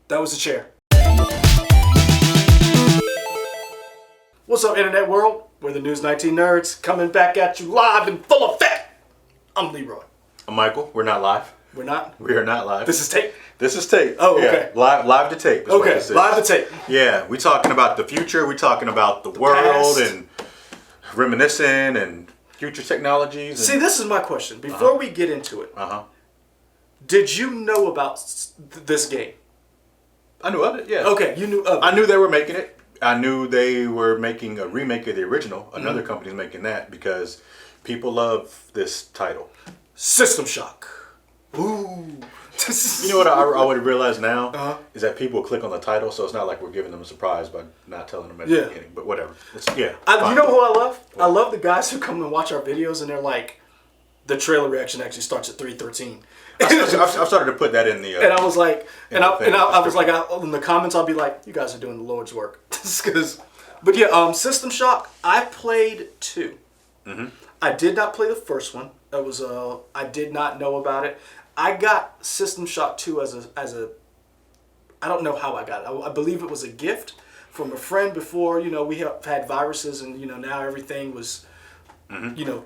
That was the chair. What's up, internet world? We're the News 19 Nerds coming back at you live and full effect. I'm Leroy. I'm Michael. We're not live. We're not? We are not live. This is tape? This is tape. Oh, okay. Yeah. Live to tape. Okay, live to tape. Yeah, we're talking about the future. We're talking about the world past. And reminiscing and future technologies. And... See, this is my question. Before we get into it, did you know about this game? I knew of it, yeah. Okay, you knew of it. I knew they were making it. I knew they were making a remake of the original. Another company's making that because people love this title. System Shock. Ooh. You know what I would realize now is that people click on the title, so it's not like we're giving them a surprise by not telling them at the beginning. But whatever. You know who I love? What? I love the guys who come and watch our videos and they're like, the trailer reaction actually starts at 3:13. I've started to put that in the. And I was like, I was like, in the comments, I'll be like, you guys are doing the Lord's work. But yeah, System Shock. I played 2. I did not play the first one. It was I did not know about it. I got System Shock 2 as a I don't know how I got it. I believe it was a gift from a friend before, we have had viruses and, now everything was,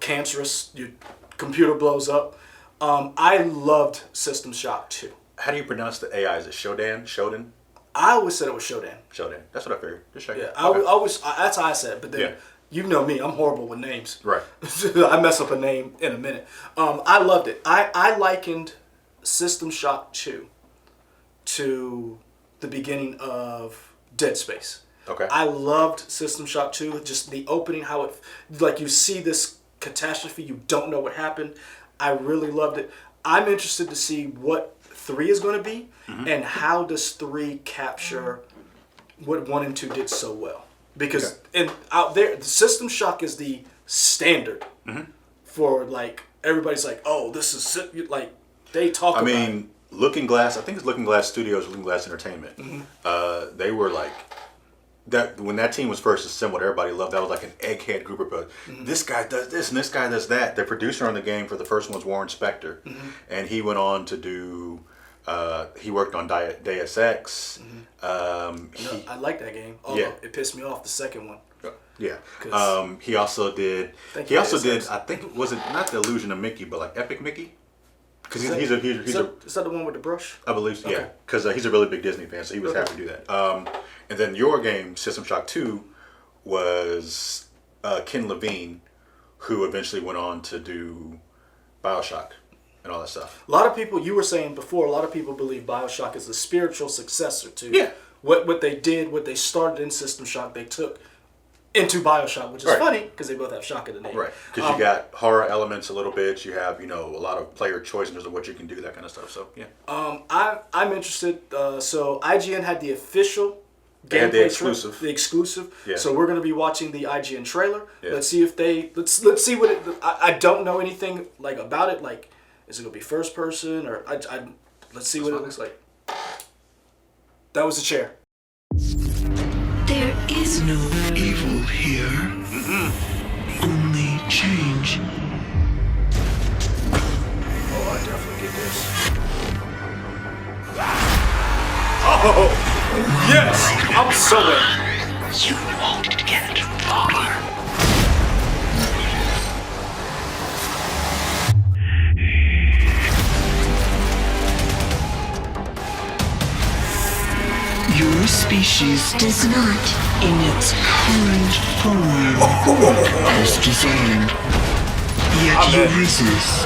cancerous. Your computer blows up. I loved System Shock 2. How do you pronounce the AI? Is it Shodan? Shodan? I always said it was Shodan. Shodan. That's what I figured. Just checking. Yeah, that's how I said it. But then, you know me, I'm horrible with names. Right. I mess up a name in a minute. I loved it. I likened System Shock 2 to the beginning of Dead Space. Okay. I loved System Shock 2. Just the opening, how it, like you see this catastrophe, you don't know what happened. I really loved it. I'm interested to see what 3 is going to be and how does 3 capture what 1 and 2 did so well. Because out there, the System Shock is the standard for like, everybody's like, oh, this is like, they talk about it. Looking Glass, I think it's Looking Glass Studios, Looking Glass Entertainment. They were like, that when that team was first assembled, everybody loved that. Was like an egghead group of this guy does this and this guy does that. The producer on the game for the first one was Warren Spector, and he went on to do. He worked on Deus Ex. I like that game. Although it pissed me off the second one. Yeah. He also did. I think was it not the Illusion of Mickey, but like Epic Mickey. Because is that the one with the brush? I believe so. Yeah. Because he's a really big Disney fan, so he was happy to do that. And then your game, System Shock 2, was Ken Levine, who eventually went on to do BioShock and all that stuff. A lot of people, you were saying before, a lot of people believe BioShock is the spiritual successor to what they did, what they started in System Shock, they took into BioShock, which is funny because they both have shock in the name. Right, because you got horror elements a little bit. You have, a lot of player choice in terms of what you can do, that kind of stuff. So, yeah. I'm interested. So IGN had the official gameplay the exclusive. The exclusive. Yeah. So we're going to be watching the IGN trailer. Yeah. Let's see if let's see what it. I don't know anything like about it. Like, is it going to be first person or let's see what it looks like. That was the chair. There is no evil here. Only change. Oh, I definitely get this. Oh, yes! I'm so in. You won't get far. Your species does not, in its current form, as designed. Yet you resist.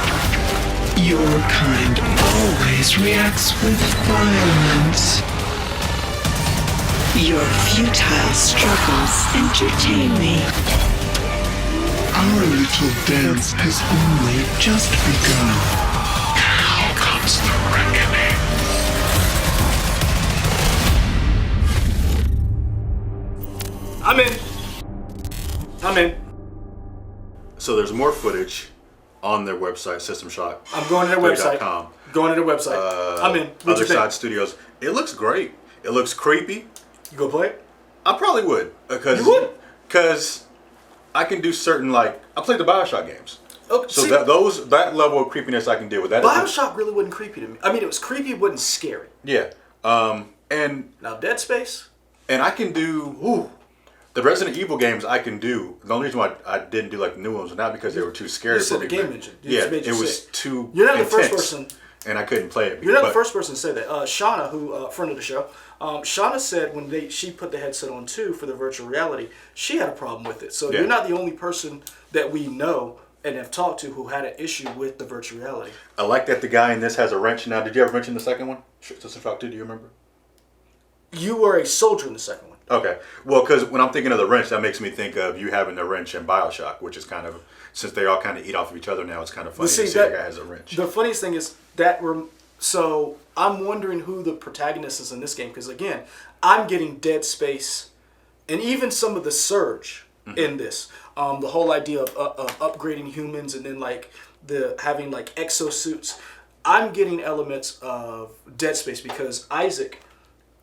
Your kind always reacts with violence. Your futile struggles entertain me. Our little dance has only just begun. Now comes the reckoning. I'm in. So there's more footage on their website, System Shock. I'm going to their website. Going to their website. I'm in. Other Side Studios. It looks great. It looks creepy. You go play it? I probably would. You would? Because I can do certain, like, I played the BioShock games. Okay, so that level of creepiness I can deal with. That BioShock really wasn't creepy to me. I mean, it was creepy, it wasn't scary. Yeah. And Now Dead Space. And I can do the Resident Evil games. I can do. The only reason why I didn't do like the new ones was not because they were too scary. You said the game engine. It was too. You're not intense, the first person. And I couldn't play it. You're not the first person to say that. Shauna, who friend of the show, Shauna said when she put the headset on too for the virtual reality, she had a problem with it. So you're not the only person that we know and have talked to who had an issue with the virtual reality. I like that the guy in this has a wrench now. Did you ever mention the second one? System Shock 2, do you remember? You were a soldier in the second one. Okay. Well, because when I'm thinking of the wrench, that makes me think of you having the wrench in Bioshock, which is kind of, since they all kind of eat off of each other now, it's kind of funny to see that guy has a wrench. The funniest thing is that so I'm wondering who the protagonist is in this game, because again, I'm getting Dead Space and even some of the Surge in this. The whole idea of upgrading humans and then like having like exosuits. I'm getting elements of Dead Space because Isaac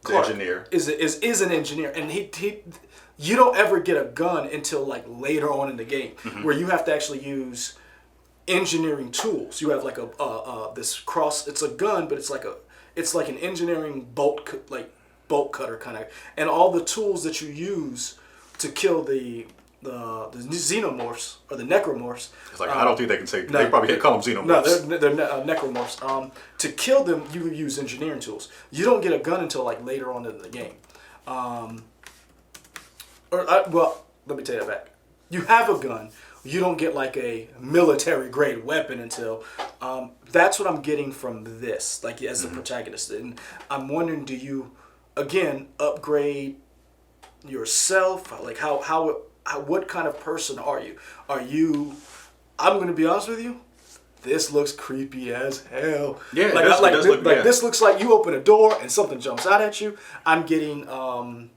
Clarke engineer is an engineer, and he you don't ever get a gun until like later on in the game where you have to actually use engineering tools. You have like this cross. It's a gun, but it's like an engineering bolt cutter kind of, and all the tools that you use to kill the xenomorphs or the necromorphs. It's like I don't think they can say they probably can't call them xenomorphs. No, they're necromorphs. To kill them, you use engineering tools. You don't get a gun until like later on in the game. Well, let me take that back. You have a gun. You don't get like a military grade weapon until. That's what I'm getting from this, like as the protagonist. And I'm wondering, do you again upgrade yourself? Like how what kind of person are you? Are you? I'm gonna be honest with you. This looks creepy as hell. Yeah, this looks like you open a door and something jumps out at you. I'm getting a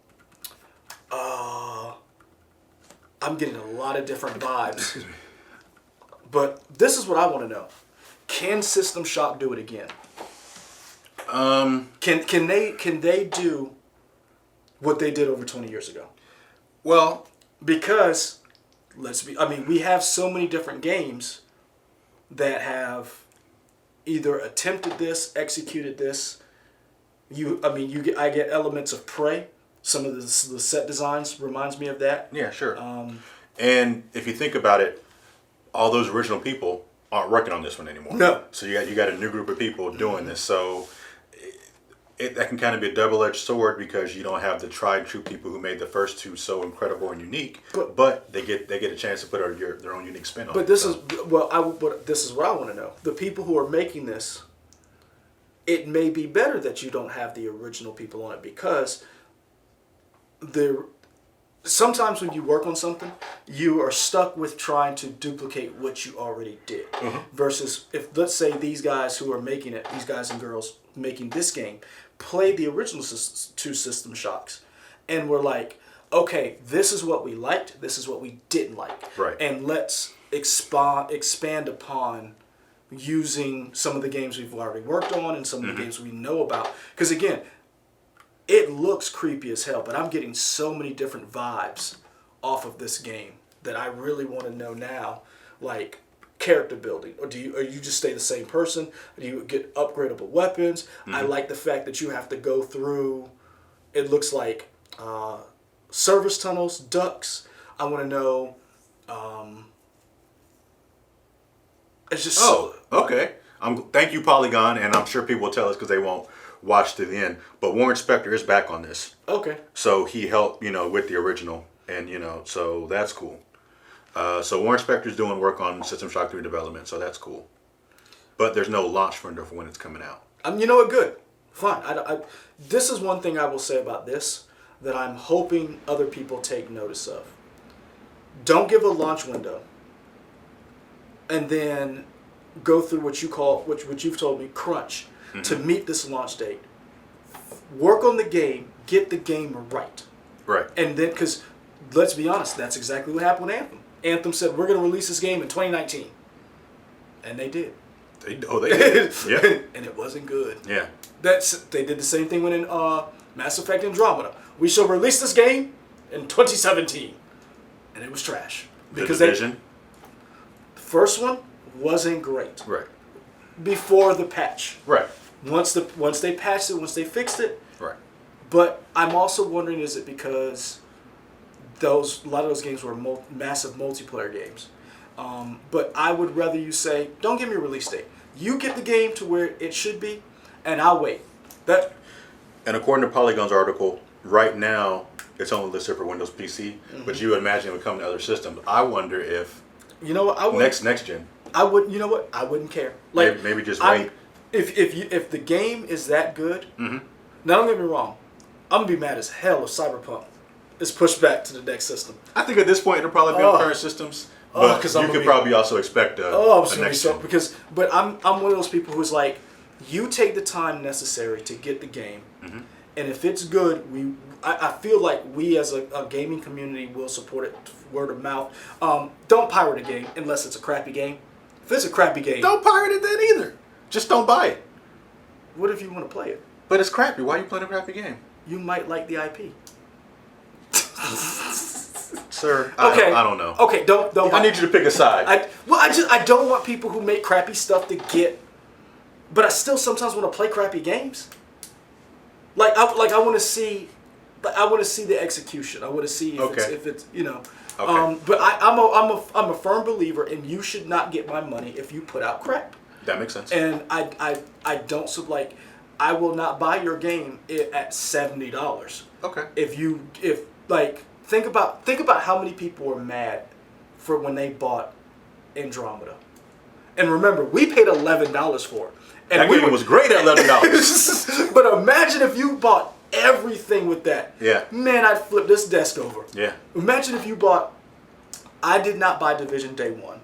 lot of different vibes. But this is what I want to know: can System Shock do it again? Can they do what they did over 20 years ago? Well, because we have so many different games that have either attempted this, executed this. I get elements of Prey. Some of the set designs reminds me of that. Yeah, sure. And if you think about it, all those original people aren't working on this one anymore. No. So you got a new group of people doing this. So that can kind of be a double-edged sword because you don't have the tried and true people who made the first two so incredible and unique. But they get a chance to put their own unique spin on it. But this is what I want to know. The people who are making this, it may be better that you don't have the original people on it because sometimes when you work on something, you are stuck with trying to duplicate what you already did. Versus if, let's say, these guys who are making it, these guys and girls making this game, played the original two System Shocks and were like, okay, this is what we liked, this is what we didn't like. Right. And let's expand upon using some of the games we've already worked on and some of the games we know about. Because again, it looks creepy as hell, but I'm getting so many different vibes off of this game that I really want to know now, like character building, or you just stay the same person? Or do you get upgradable weapons? I like the fact that you have to go through. It looks like service tunnels, ducts. I want to know. It's just okay. Thank you, Polygon, and I'm sure people will tell us because they won't watch to the end. But Warren Spector is back on this. Okay. So he helped, with the original, and so that's cool. So Warren Spector's doing work on System Shock 3 development, so that's cool. But there's no launch window for when it's coming out. You know what? Good. Fine. This is one thing I will say about this that I'm hoping other people take notice of. Don't give a launch window and then go through what you've told me, crunch, to meet this launch date. Work on the game, get the game right. Right. And then, because let's be honest, that's exactly what happened with Anthem. Anthem said, we're going to release this game in 2019. And they did. They did. Yeah. And it wasn't good. Yeah. They did the same thing when in Mass Effect Andromeda. We shall release this game in 2017. And it was trash. Because the Division? The first one wasn't great. Right. Before the patch. Right. Once they patched it, once they fixed it, right, But I'm also wondering, is it because a lot of those games were massive multiplayer games? But I would rather you say, don't give me a release date. You get the game to where it should be, and I'll wait. And according to Polygon's article, right now it's only listed for Windows PC, but you would imagine it would come to other systems. I wonder if you know what I would next gen. I would. You know what? I wouldn't care. Like maybe just wait. If the game is that good, now don't get me wrong, I'm gonna be mad as hell if Cyberpunk is pushed back to the next system. I think at this point it'll probably be on current systems. But you could probably also expect a next gen. But I'm one of those people who's like, you take the time necessary to get the game, and if it's good, I feel like we as a gaming community will support it word of mouth. Don't pirate a game unless it's a crappy game. If it's a crappy game, don't pirate it then either. Just don't buy it. What if you want to play it? But it's crappy. Why are you playing a crappy game? You might like the IP. Sir, I don't know. Okay, don't. I need you to pick a side. I don't want people who make crappy stuff to get, but I still sometimes want to play crappy games. I want to see, the execution. I want to see if it's you know. Okay. But I'm a firm believer in you should not get my money if you put out crap. That makes sense. And I don't I will not buy your game at $70. Okay. Think about how many people were mad for when they bought Andromeda. And remember, we paid $11 for it. And that game was great at $11. But imagine if you bought everything with that. Yeah. Man, I'd flip this desk over. Yeah. Imagine if you bought... I did not buy Division Day 1.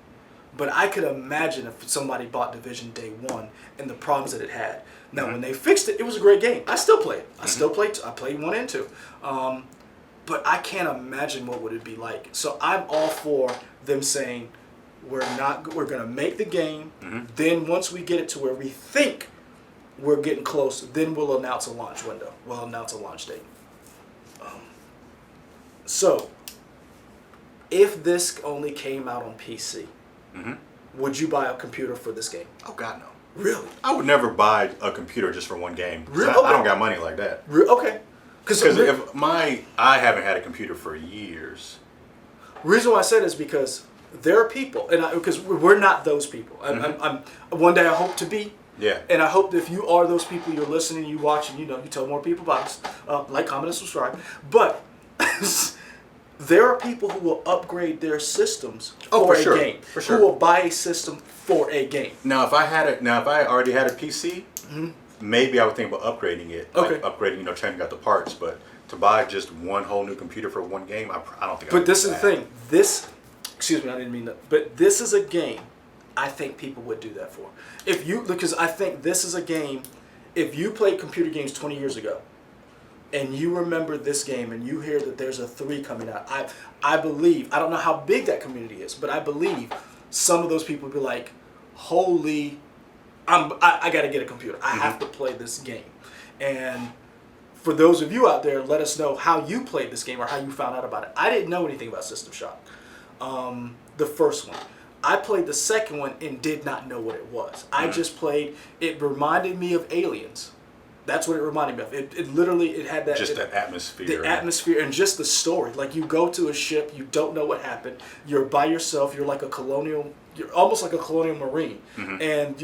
But I could imagine if somebody bought Division Day 1 and the problems that it had. Now, when they fixed it, it was a great game. I still play it. I played 1 and 2. But I can't imagine what would it be like. So I'm all for them saying, we're going to make the game. Then once we get it to where we think we're getting close, then we'll announce a launch window. We'll announce a launch date. So, if this only came out on PC, would you buy a computer for this game? Oh, God, no. Really? I would never buy a computer just for one game. Really? I don't got money like that. Okay. Because I haven't had a computer for years. Reason why I said is because there are people, because we're not those people. I'm one day I hope to be. Yeah. And I hope that if you are those people, you're listening, you watching, you tell more people about us. Like, comment, and subscribe. But there are people who will upgrade their systems for a game. For sure. Who will buy a system for a game. Now, if I already had a PC, maybe I would think about upgrading it. Okay. Like upgrading, changing out the parts. But to buy just one whole new computer for one game, I don't think. But this is the thing. Excuse me, I didn't mean that. But this is a game I think people would do that for. Because I think this is a game, if you played computer games 20 years ago, and you remember this game, and you hear that there's a 3 coming out, I believe, I don't know how big that community is, but I believe some of those people would be like, holy, I got to get a computer. I have to play this game. And for those of you out there, let us know how you played this game or how you found out about it. I didn't know anything about System Shock, the first one. I played the second one and did not know what it was. I just played, it reminded me of Aliens. That's what it reminded me of. It literally had that... Just that atmosphere. The atmosphere and just the story. Like, you go to a ship, you don't know what happened. You're by yourself. You're you're almost like a colonial marine. And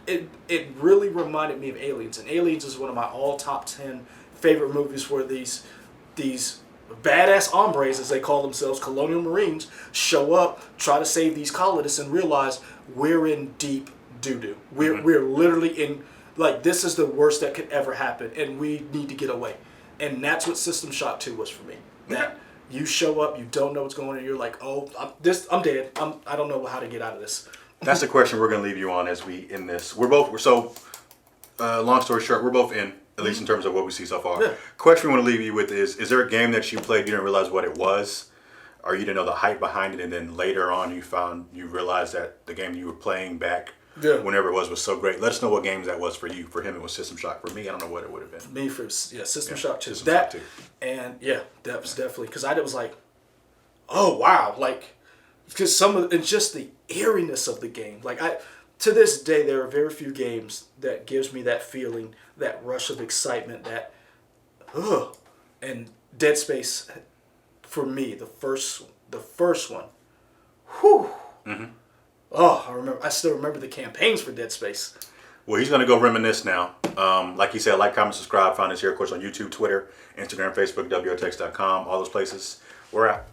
it really reminded me of Aliens. And Aliens is one of my all top 10 favorite movies where these badass hombres, as they call themselves, colonial marines, show up, try to save these colonists, and realize we're in deep doo-doo. We're literally in... Like, this is the worst that could ever happen, and we need to get away. And that's what System Shock 2 was for me. That you show up, you don't know what's going on, and you're like, oh, I'm dead. I don't know how to get out of this. That's the question we're going to leave you on as we end this. Long story short, we're both in, at least in terms of what we see so far. Yeah. Question we want to leave you with is there a game that you played, you didn't realize what it was, or you didn't know the hype behind it, and then later on you realized that the game you were playing back whenever it was so great? Let us know what games that was for you. For him, it was System Shock. For me, I don't know what it would have been. Me, System Shock 2. System Shock 2. And that was definitely, because I was like, oh, wow. Like, because and just the eeriness of the game. Like, to this day, there are very few games that gives me that feeling, that rush of excitement, that ugh. And Dead Space, for me, the first one, whew. Mm-hmm. Oh, I still remember the campaigns for Dead Space. Well, he's going to go reminisce now. Like he said, like, comment, subscribe. Find us here, of course, on YouTube, Twitter, Instagram, Facebook, WOTX.com, all those places. We're out.